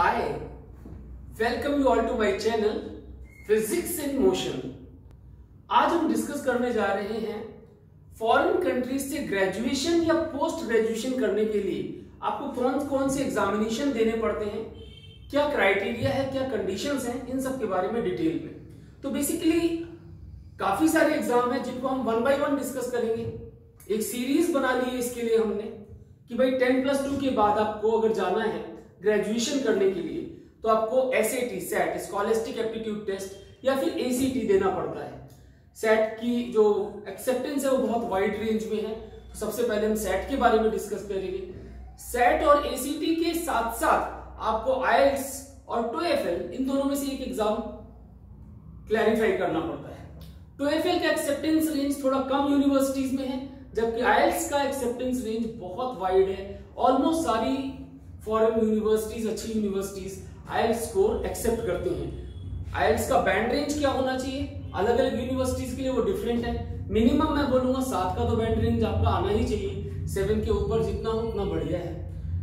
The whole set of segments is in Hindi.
Hi, welcome you all to my channel Physics in Motion। आज हम डिस्कस करने जा रहे हैं फॉरेन कंट्रीज से ग्रेजुएशन या पोस्ट ग्रेजुएशन करने के लिए आपको कौन कौन से एग्जामिनेशन देने पड़ते हैं, क्या क्राइटेरिया है, क्या कंडीशंस हैं, इन सब के बारे में डिटेल में। तो बेसिकली काफी सारे एग्जाम हैं जिनको हम वन बाय वन डिस्कस करेंगे। एक सीरीज बना ली है इसके लिए हमने कि भाई 10+2 के बाद आपको अगर जाना है ग्रेजुएशन करने के लिए तो आपको SAT SAT scholastic aptitude test या फिर ACT देना पड़ता है। सेट की जो एक्सेप्टेंस है वो बहुत वाइड रेंज में है, तो सबसे पहले हम सेट के बारे में डिस्कस करेंगे। सेट और ACT के साथ साथ आपको IELTS और TOEFL इन दोनों में से एक एग्जाम क्लैरिफाई करना पड़ता है। TOEFL का एक्सेप्टेंस रेंज थोड़ा कम यूनिवर्सिटीज में है, जबकि IELTS का एक्सेप्टेंस रेंज बहुत वाइड है। ऑलमोस्ट सारी फॉरेन यूनिवर्सिटीज, अच्छी यूनिवर्सिटीज IELTS स्कोर एक्सेप्ट करती हैं। IELTS का बैंड रेंज क्या होना चाहिए, अलग अलग यूनिवर्सिटीज के लिए वो डिफरेंट है। मिनिमम मैं बोलूंगा 7 का तो बैंड रेंज आपका आना ही चाहिए, 7 के ऊपर जितना हो उतना बढ़िया है।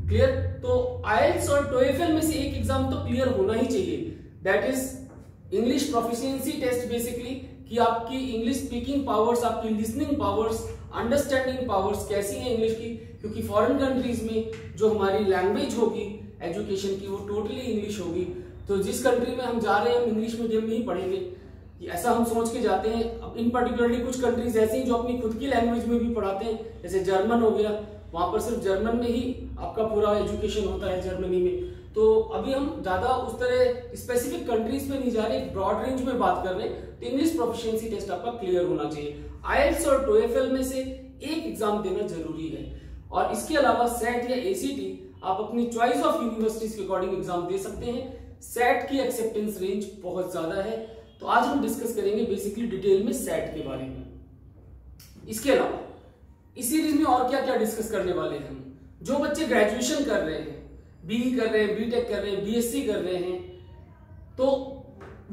क्लियर? तो IELTS और TOEFL में से एक एग्जाम तो क्लियर होना ही चाहिए, that is English proficiency test. Basically कि आपकी इंग्लिश स्पीकिंग पावर्स, आपकी लिसनिंग पावर्स, अंडरस्टैंडिंग पावर्स कैसी है इंग्लिश की, क्योंकि फॉरेन कंट्रीज में जो हमारी लैंग्वेज होगी एजुकेशन की वो टोटली इंग्लिश होगी। तो जिस कंट्री में हम जा रहे हैं हम इंग्लिश मीडियम में ही पढ़ेंगे, ऐसा हम सोच के जाते हैं। अब इन पर्टिकुलरली कुछ कंट्रीज ऐसी हैं जो अपनी खुद की लैंग्वेज में भी पढ़ाते हैं, जैसे जर्मन हो गया, वहां पर सिर्फ जर्मन में ही आपका पूरा एजुकेशन होता है जर्मनी में। तो अभी हम ज्यादा उस तरह स्पेसिफिक कंट्रीज में नहीं जा रहे, ब्रॉड रेंज में बात कर रहे हैं। तो इंग्लिश प्रोफिशिएंसी टेस्ट आपका क्लियर होना चाहिए। IELTS और TOEFL में से एक एग्जाम देना जरूरी है, और इसके अलावा सेट या ACT आप अपनी चॉइस ऑफ यूनिवर्सिटीज के अकॉर्डिंग एग्जाम दे सकते हैं। सेट की एक्सेप्टेंस रेंज बहुत ज्यादा है, तो आज हम डिस्कस करेंगे बेसिकली डिटेल में सेट के बारे में। इसके अलावा इस सीरीज में और क्या क्या डिस्कस करने वाले हैं हम। जो बच्चे ग्रेजुएशन कर रहे हैं, BE कर रहे हैं, BTech कर रहे हैं, BSc कर रहे हैं, तो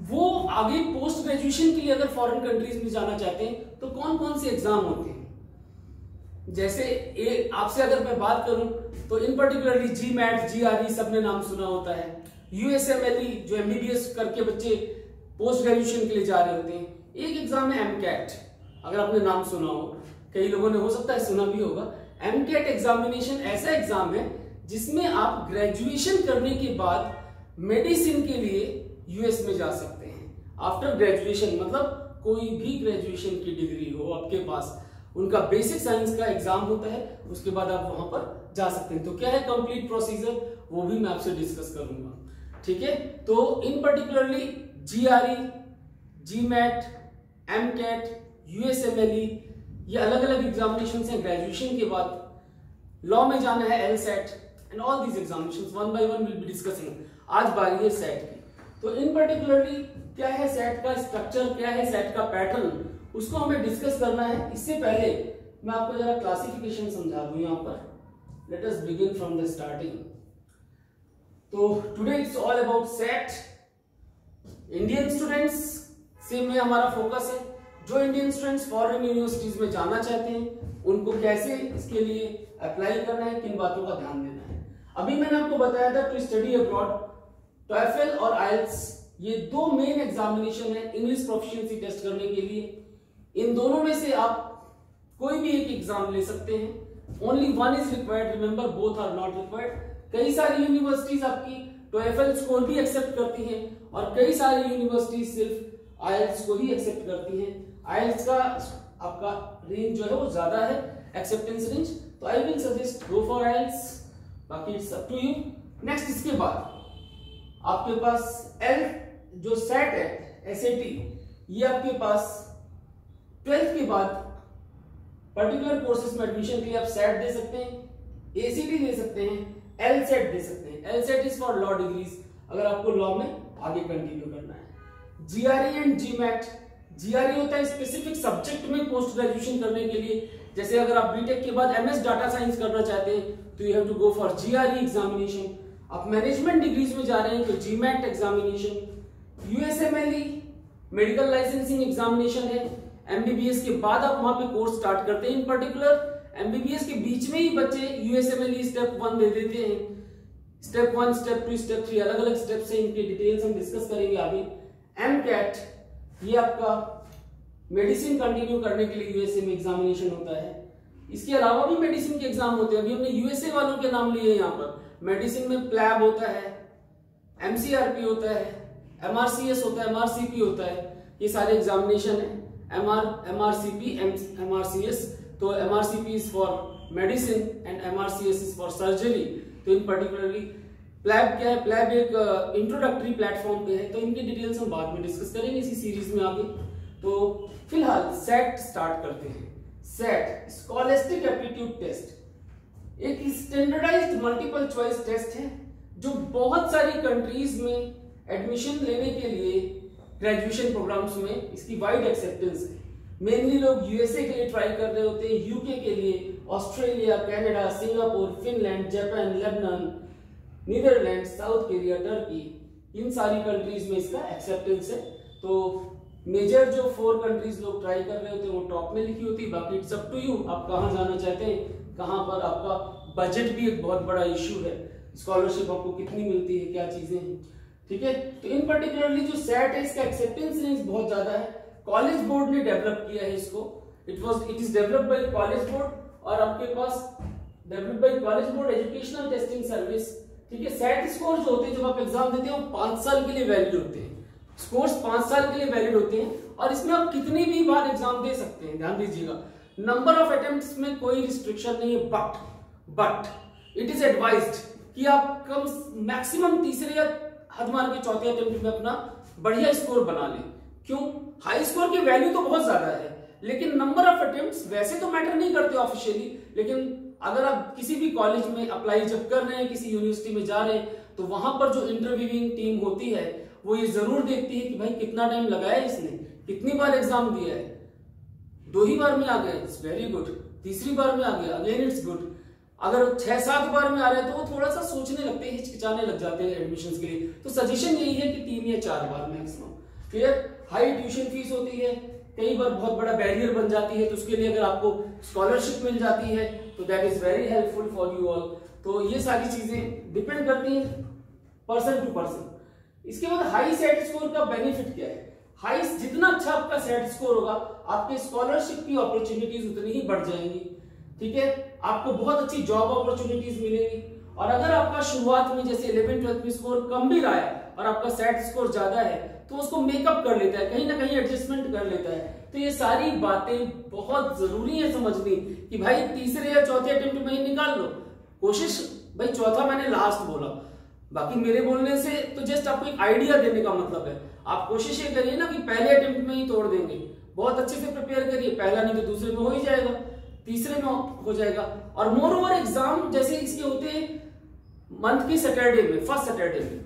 वो आगे पोस्ट ग्रेजुएशन के लिए अगर फॉरेन कंट्रीज में जाना चाहते हैं तो कौन कौन से एग्जाम होते हैं। जैसे आपसे अगर मैं बात करूं तो इन पर्टिकुलरली GMAT, GRE सबने नाम सुना होता है। USMLE जो MBBS करके बच्चे पोस्ट ग्रेजुएशन के लिए जा रहे होते हैं। एक एग्जाम है MCAT, अगर आपने नाम सुना हो, कई लोगों ने हो सकता है सुना भी होगा। MCAT एग्जामिनेशन ऐसा एग्जाम है जिसमें आप ग्रेजुएशन करने के बाद मेडिसिन के लिए US में जा सकते हैं। आफ्टर ग्रेजुएशन मतलब कोई भी ग्रेजुएशन की डिग्री हो आपके पास, उनका बेसिक साइंस का एग्जाम होता है, उसके बाद आप वहां पर जा सकते हैं। तो क्या है कंप्लीट प्रोसीजर, वो भी मैं आपसे डिस्कस करूंगा। ठीक है, तो इन particularly GRE, GMAT, MCAT, USMLE ये अलग अलग एग्जामिनेशन हैं ग्रेजुएशन के बाद। लॉ में जाना है LSAT and all these examinations one by one will be discussing. आज बारी है सेट की। तो इन पर्टिकुलरली क्या है सेट का स्ट्रक्चर, क्या है सेट का पैटर्न, उसको हमें डिस्कस करना है। इससे पहले मैं आपको जरा क्लासिफिकेशन समझा दूं। यहाँ पर let us begin from the starting. तो today it's all about SAT. Indian students से में हमारा फोकस है। जो इंडियन स्टूडेंट्स फॉरेन यूनिवर्सिटीज में जाना चाहते हैं उनको कैसे इसके लिए अप्लाई करना है, किन बातों का ध्यान देना है। अभी मैंने आपको बताया था टू स्टडी अब्रॉड, TOEFL और IELTS ये दो मेन एग्जामिनेशन है इंग्लिश प्रोफिशिएंसी टेस्ट करने के लिए। इन दोनों में से आप कोई भी एक एग्जाम ले सकते हैं। Only one is required, remember both are not required. कई सारी यूनिवर्सिटीज आपकी TOEFL स्कोर भी एक्सेप्ट करती हैं और कई सारी यूनिवर्सिटीज सिर्फ IELTS को ही एक्सेप्ट करती हैं। IELTS का आपका रेंज जो है वो ज्यादा है, एक्सेप्टेंस रेंज, तो I will suggest go for IELTS, बाकी it's up to you. Next इसके बाद आपके पास जो सेट है SAT, ये आपके पास 12th के बाद पर्टिकुलर कोर्सेज में एडमिशन के लिए आप सेट दे सकते हैं, ACT दे सकते हैं, LSAT दे सकते हैं। LSAT is for law degrees, अगर आपको लॉ में आगे कंटिन्यू करना है। GRE एंड GMAT, GRE होता है स्पेसिफिक सब्जेक्ट में पोस्ट ग्रेजुएशन करने के लिए। जैसे अगर आप BTech के बाद MS डाटा साइंस करना चाहते हैं तो you have to go for GRE examination. आप मैनेजमेंट डिग्रीज में जा रहे हैं तो GMAT examination. USMLE medical licensing examination है। MBBS के बाद आप वहां पे कोर्स स्टार्ट करते हैं। इन पर्टिकुलर MBBS के बीच में ही बच्चे USMLE स्टेप 1 दे देते हैं। स्टेप 1, स्टेप 2, स्टेप 3 अलग अलग स्टेप्स हैं, इनकी डिटेल्स हम डिस्कस करेंगे आगे। एमकैट ये आपका मेडिसिन कंटिन्यू करने के लिए यूएसए में एग्जामिनेशन होता है। इसके अलावा भी मेडिसिन के एग्जाम होते हैं, अभी हमने यूएसए वालों के नाम लिए यहाँ पर। मेडिसिन में प्लैब होता है, एमसीआरपी होता है, एमआरसीएस होता है, एमआरसीपी होता है, ये सारे एग्जामिनेशन है। एमआरसीपी, एमआरसीएस, तो MRCP is for medicine and MRCS is for surgery. तो इन पर्टिकुलरली प्लैब क्या है, प्लैब एक इंट्रोडक्टरी प्लेटफॉर्म पे है, तो इनकी डिटेल्स हम बाद में डिस्कस करेंगे इसी सीरीज में आगे। तो फिलहाल सेट स्टार्ट करते हैं। सेट स्कॉलास्टिक एप्टीट्यूड टेस्ट एक स्टैंडर्डाइज्ड मल्टीपल चॉइस टेस्ट है जो बहुत सारी कंट्रीज में एडमिशन लेने के लिए ग्रेजुएशन प्रोग्राम्स में इसकी वाइड एक्सेप्टेंस है। मेनली लोग यूएसए के लिए ट्राई कर रहे होते हैं, यूके के लिए, Australia, Canada, Singapore, Finland, Japan, Lebanon, Netherland, South Korea, Turkey, इन सारी कंट्रीज में इसका एक्सेप्टेंस है। तो मेजर जो 4 कंट्रीज लोग ट्राई कर रहे होते हैं वो टॉप में लिखी होती है, बाकी इट्स अप टू यू, आप कहाँ जाना चाहते हैं, कहाँ पर। आपका बजट भी एक बहुत बड़ा इश्यू है, स्कॉलरशिप आपको कितनी मिलती है, क्या चीजें हैं, ठीक है। तो इन पर्टिकुलरली जो सेट है इसका एक्सेप्टेंस रेंज बहुत ज्यादा है। कॉलेज बोर्ड ने डेवलप किया है इसको, it is developed by College Board, और आपके पास developed by College Board educational testing service, ठीक है। सेट स्कोर जो होते हैं जब आप एग्जाम देते हैं वो 5 साल के लिए वैलिड होते हैं, स्कोर्स 5 साल के लिए वैलिड होते हैं, और इसमें आप कितनी भी बार एग्जाम दे सकते हैं, ध्यान दीजिएगा। नंबर ऑफ अटेम्प्ट्स में कोई रिस्ट्रिक्शन नहीं है, बट इट इज एडवाइज्ड कि आप कम मैक्सिमम तीसरे या हद मान के चौथे अटेम्प्ट में अपना बढ़िया स्कोर बना लें। क्यों? हाई स्कोर की वैल्यू तो बहुत ज्यादा है, लेकिन नंबर ऑफ अटेम्प्ट्स वैसे तो मैटर नहीं करते ऑफिशियली, लेकिन अगर आप किसी भी कॉलेज में अप्लाई जब कर रहे हैं, किसी यूनिवर्सिटी में जा रहे हैं, तो वहां पर जो इंटरव्यूइंग टीम होती है वो ये जरूर देखती है कि भाई कितना टाइम लगाया इसने, कितनी बार एग्जाम दिया है। 2 ही बार में आ गया, इट्स वेरी गुड। तीसरी बार में आ गया, अगेन इट्स गुड। अगर 6-7 बार में आ रहा है तो वो थोड़ा सा सोचने लगते हैं, हिचकिचाने लग जाते हैं एडमिशंस के लिए। तो सजेशन यही है कि 3 या 4 बार maximum. Clear? High tuition fees होती है, कई बार बहुत बड़ा बैरियर बन जाती है, तो उसके लिए अगर आपको स्कॉलरशिप मिल जाती है तो that is very helpful for you all. तो ये सारी चीजें डिपेंड करती हैं पर्सन टू पर्सन। इसके बाद हाई सेट स्कोर का बेनिफिट क्या है? हाई, जितना अच्छा आपका सेट स्कोर होगा आपके स्कॉलरशिप की अपॉर्चुनिटीज उतनी ही बढ़ जाएंगी, ठीक है। आपको बहुत अच्छी जॉब अपॉर्चुनिटीज मिलेंगी। और अगर आपका शुरुआत में जैसे 11th-12th में स्कोर कम भी रहा है और आपका सेट स्कोर ज्यादा है तो उसको मेकअप कर लेता है, कहीं ना कहीं एडजस्टमेंट कर लेता है। तो ये सारी बातें बहुत जरूरी है समझनी कि भाई तीसरे या चौथे अटेम्प्ट में ही निकाल लो कोशिश। भाई चौथा मैंने लास्ट बोला, बाकी मेरे बोलने से तो जस्ट आपको एक आइडिया देने का मतलब है। आप कोशिश ये करिए ना कि पहले अटेम्प्ट में ही तोड़ देंगे, बहुत अच्छे से प्रिपेयर करिए, पहला नहीं तो दूसरे में हो ही जाएगा, तीसरे में हो जाएगा। और मोर ओवर एग्जाम जैसे इसके होते हैं मंथ की सैटरडे में, फर्स्ट सैटरडे में,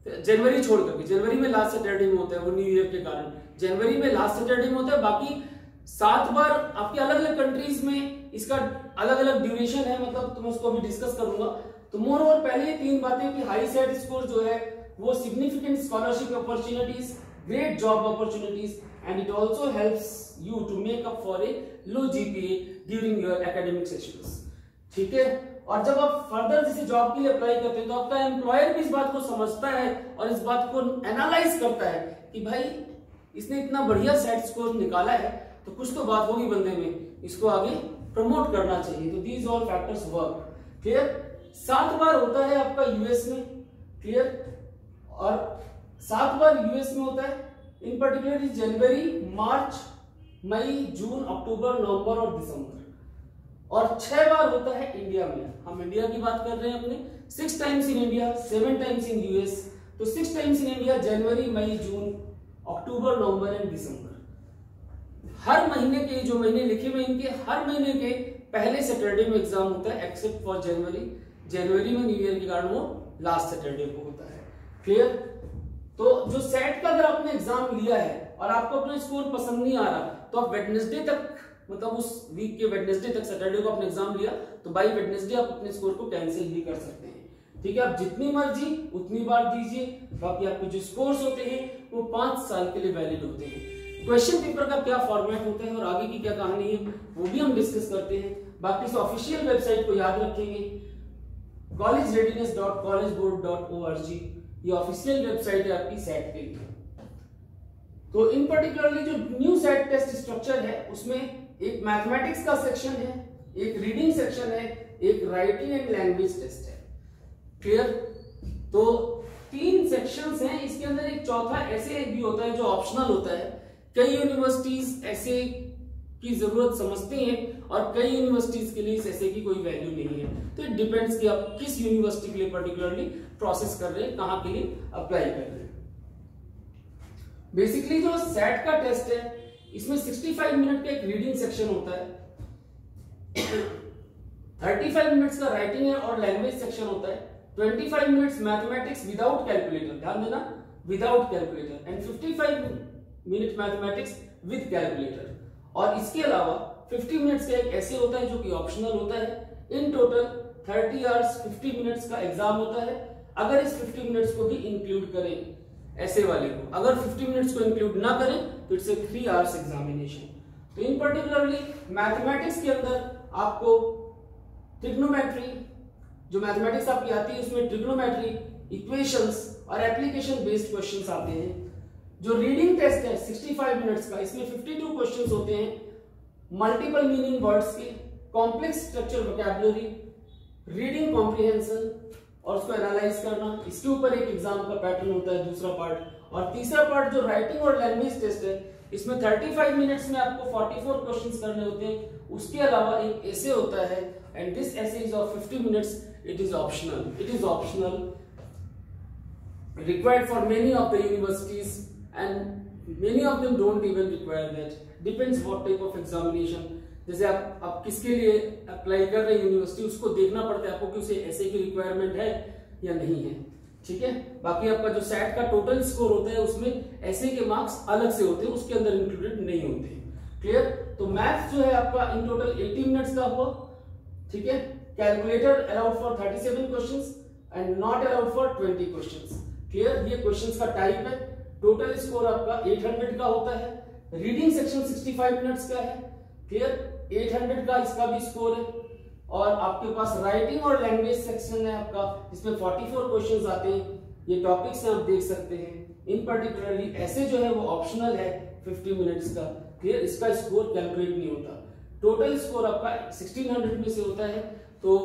जनवरी छोड़ करके, जनवरी में लास्ट सैटरडे में होता है, वो न्यू ईयर के कारण जनवरी में लास्ट सैटरडे में होता है। बाकी 7 बार आपकी अलग अलग कंट्रीज में इसका अलग अलग ड्यूरेशन है, मतलब तो मैं उसको अभी डिस्कस करूंगा। तो मोर ओवर पहले ये 3 बातें कि हाई सेट स्कोर जो है वो significant scholarship opportunities, great job opportunities, and it also helps you to make up for a low GPA during your academic sessions, ठीक है। और जब आप फर्दर जैसे जॉब के लिए अप्लाई करते हैं तो आपका एम्प्लॉयर भी इस बात को समझता है और इस बात को एनालाइज करता है कि भाई इसने इतना बढ़िया सेट स्कोर निकाला है तो कुछ तो बात होगी बंदे में, इसको आगे प्रमोट करना चाहिए। तो these all factors work. Clear? 7 बार होता है आपका यूएस में, क्लियर, और 7 बार यूएस में होता है इन पर्टिकुलर जनवरी, मार्च, मई, जून, अक्टूबर, नवंबर और दिसंबर। और 6 बार होता है इंडिया में, हम इंडिया की बात कर रहे हैं अपने। 6 times in India, 7 times in US. तो 6 times in India, January, May, June, October, November and December. हर महीने के जो महीने लिखे हुए इनके हर महीने के पहले सैटरडे में एग्जाम होता है, एक्सेप्ट फॉर जनवरी। जनवरी में न्यू ईयर के कारण वो लास्ट सैटरडे को होता है। क्लियर? तो जो सेट का अगर आपने एग्जाम लिया है और आपको अपना स्कोर पसंद नहीं आ रहा तो आप वेडनेसडे तक, मतलब उस वीक के वेडनेसडे तक, सैटरडे को आपने एग्जाम लिया तो बाय वेडनेसडे आप अपने स्कोर को कैंसिल भी कर सकते हैं, ठीक है। आप जितनी मर्जी उतनी बार दीजिए, बाकी आपके जो स्कोर्स होते हैं वो 5 साल के लिए वैलिड होते हैं। क्वेश्चन पेपर का क्या फॉर्मेट होता है और आगे की क्या कहानी है वो भी हम डिस्कस करते हैं। बाकी इस ऑफिशियल वेबसाइट को याद रखेंगे, collegereadiness.collegeboard.org ये ऑफिशियल वेबसाइट है आपकी सेट के लिए। तो इन पर्टिकुलरली जो न्यू सेट टेस्ट स्ट्रक्चर है उसमें एक मैथमेटिक्स का सेक्शन है, एक रीडिंग सेक्शन है, एक राइटिंग एंड लैंग्वेज टेस्ट है। क्लियर? तो 3 सेक्शंस हैं। इसके अंदर एक चौथा ऐसे भी होता है जो ऑप्शनल होता है। कई यूनिवर्सिटीज ऐसे की जरूरत समझती हैं और कई यूनिवर्सिटीज के लिए इस ऐसे की कोई वैल्यू नहीं है। तो इट डिपेंड्स कि आप किस यूनिवर्सिटी के लिए पर्टिकुलरली प्रोसेस कर रहे हैं, कहां के लिए अप्लाई कर रहे हैं। बेसिकली जो सेट का टेस्ट है इसमें 65 मिनट का एक रीडिंग सेक्शन होता है, 35 मिनट्स का राइटिंग है और लैंग्वेज सेक्शन होता है, 25 मिनट्स मैथमेटिक्स विदाउट कैलकुलेटर, ध्यान देना without calculator, and 55 minute mathematics with calculator. और इसके अलावा 50 मिनट्स का एक ऐसे होता है जो कि ऑप्शनल होता है। इन टोटल 30 आवर्स 50 मिनट्स का एग्जाम होता है। अगर इस 50 मिनट्स को भी इंक्लूड करें ऐसे वाले को, अगर 50 मिनट्स को इंक्लूड ना करें तो इट्स ए 3 आवर्स एग्जामिनेशन। तो इन पर्टिकुलरली मैथमेटिक्स के अंदर आपको ट्रिग्नोमेट्री, जो मैथमेटिक्स आपकी आती है उसमें ट्रिग्नोमेट्री, इक्वेशंस और एप्लीकेशन बेस्ड क्वेश्चंस आते हैं। जो रीडिंग टेस्ट है 65 मिनट्स का, इसमें 52 क्वेश्चंस होते हैं मल्टीपल मीनिंग वर्ड्स के, complex structure vocabulary, reading comprehension और उसको एनालाइज करना। इसके ऊपर एक एग्जाम का पैटर्न होता है दूसरा पार्ट। और तीसरा पार्ट जो राइटिंग और लैंग्वेज टेस्ट है इसमें 35 मिनट्स में आपको 44 क्वेश्चंस करने होते हैं। उसके अलावा एक ऐसे होता है एंड दिस ऐसे is of 50 minutes. It is optional required for many of the universities and many of them don't even require that. Depends what type of examination. जैसे आप किसके लिए अप्लाई कर रहे हैं यूनिवर्सिटी, उसको देखना पड़ता है आपको कि उसे ऐसे की रिक्वायरमेंट है या नहीं है। ठीक है, बाकी आपका जो सेट का टोटल स्कोर होता है उसमें ऐसे के मार्क्स अलग से होते हैं, उसके अंदर इंक्लूडेड नहीं होते। क्लियर? तो मैथ्स जो है आपका इन टोटल 80 मिनट्स का हुआ। ठीक है, calculator allowed for 37 questions and not allowed for 20 questions. Clear? ये क्वेश्चंस का टाइप है। टोटल स्कोर आपका 800 का होता है। रीडिंग सेक्शन 65 मिनट्स का है। क्लियर? 800 का इसका भी स्कोर है। और आपके पास राइटिंग और लैंग्वेज सेक्शन है आपका, जिसमें 44 क्वेश्चंस आते हैं। ये टॉपिक्स आप देख सकते हैं। इन पर्टिकुलरली ऐसे जो है वो ऑप्शनल है 50 मिनट्स का। क्लियर? इसका स्कोर कैलकुलेट नहीं होता। टोटल स्कोर आपका 1600 में से होता है। तो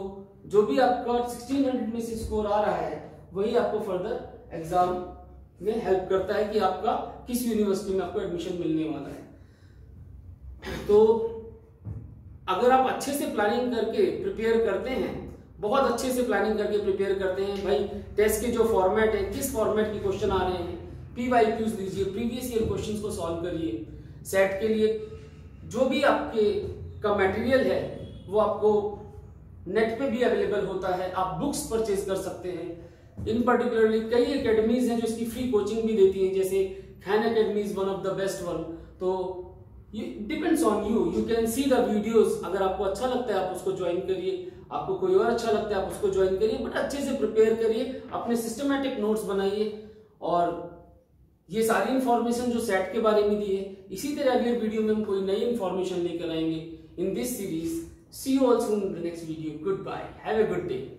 जो भी आपका 1600 में से स्कोर आ रहा है वही आपको फर्दर एग्जाम में हेल्प करता है कि आपका किस यूनिवर्सिटी में आपको एडमिशन मिलने वाला है। तो अगर आप अच्छे से प्लानिंग करके प्रिपेयर करते हैं, बहुत अच्छे से प्लानिंग करके प्रिपेयर करते हैं भाई, टेस्ट के जो फॉर्मेट है, किस फॉर्मेट के क्वेश्चन आ रहे हैं, PYQs लीजिए, प्रीवियस ईयर क्वेश्चंस को सॉल्व करिए। सेट के लिए जो भी आपके का मटेरियल है वो आपको नेट पे भी अवेलेबल होता है, आप बुक्स परचेज कर सकते हैं। इन पर्टिकुलरली कई एकेडमीज हैं जो इसकी फ्री कोचिंग भी देती हैं, जैसे Khan academy is one of the best one. तो depends on you can see the videos. अगर आपको अच्छा लगता है आप उसको ज्वाइन करिए, आपको कोई और अच्छा लगता है आप उसको ज्वाइन करिए, बट अच्छे से प्रिपेयर करिए, अपने सिस्टमैटिक नोट्स बनाइए। और ये सारी इंफॉर्मेशन जो सेट के बारे में दी है, इसी तरह अगले वीडियो में हम कोई नई इंफॉर्मेशन लेकर आएंगे in this series. See you also in the next video. Goodbye, have a good day.